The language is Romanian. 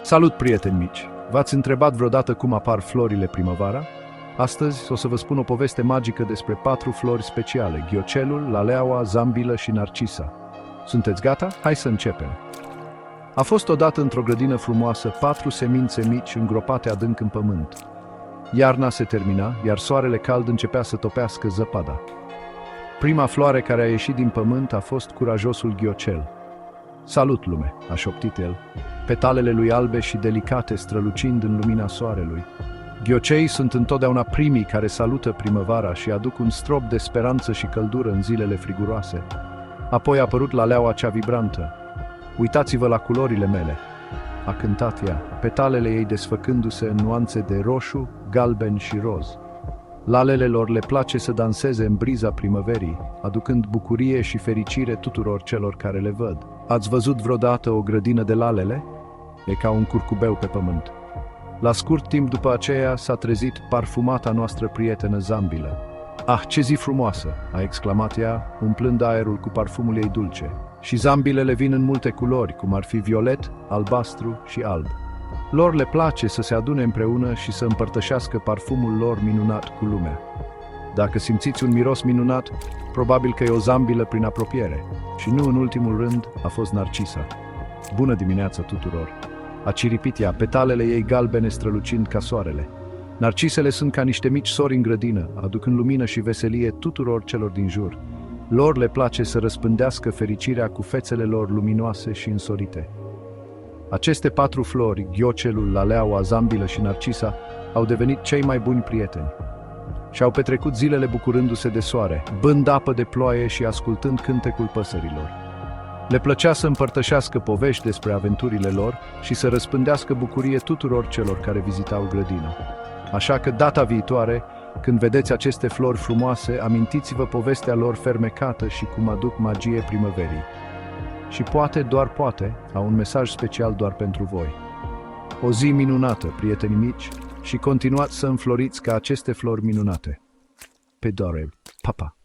Salut, prieteni mici! V-ați întrebat vreodată cum apar florile primăvara? Astăzi o să vă spun o poveste magică despre 4 flori speciale: ghiocelul, laleaua, zambilă și narcisa. Sunteți gata? Hai să începem! A fost odată într-o grădină frumoasă 4 semințe mici îngropate adânc în pământ. Iarna se termina, iar soarele cald începea să topească zăpada. Prima floare care a ieșit din pământ a fost curajosul ghiocel. "Salut, lume!" a șoptit el, petalele lui albe și delicate strălucind în lumina soarelui. Ghioceii sunt întotdeauna primii care salută primăvara și aduc un strop de speranță și căldură în zilele friguroase. Apoi a apărut laleaua cea vibrantă. "Uitați-vă la culorile mele!" a cântat ea, petalele ei desfăcându-se în nuanțe de roșu, galben și roz. Lalelelor le place să danseze în briza primăverii, aducând bucurie și fericire tuturor celor care le văd. Ați văzut vreodată o grădină de lalele? E ca un curcubeu pe pământ. La scurt timp după aceea s-a trezit parfumata noastră prietenă zambilă. "Ah, ce zi frumoasă!" a exclamat ea, umplând aerul cu parfumul ei dulce. Și zambilele vin în multe culori, cum ar fi violet, albastru și alb. Lor le place să se adune împreună și să împărtășească parfumul lor minunat cu lumea. Dacă simțiți un miros minunat, probabil că e o zambilă prin apropiere. Și nu în ultimul rând a fost narcisa. "Bună dimineața tuturor!" a ciripit ea, petalele ei galbene strălucind ca soarele. Narcisele sunt ca niște mici sori în grădină, aducând lumină și veselie tuturor celor din jur. Lor le place să răspândească fericirea cu fețele lor luminoase și însorite. Aceste 4 flori, ghiocelul, laleaua, zambilă și narcisa, au devenit cei mai buni prieteni. Și-au petrecut zilele bucurându-se de soare, bând apă de ploaie și ascultând cântecul păsărilor. Le plăcea să împărtășească povești despre aventurile lor și să răspândească bucurie tuturor celor care vizitau grădina. Așa că data viitoare, când vedeți aceste flori frumoase, amintiți-vă povestea lor fermecată și cum aduc magie primăverii. Și poate, doar poate, au un mesaj special doar pentru voi. O zi minunată, prieteni mici, și continuați să înfloriți ca aceste flori minunate. Pe doare, papa!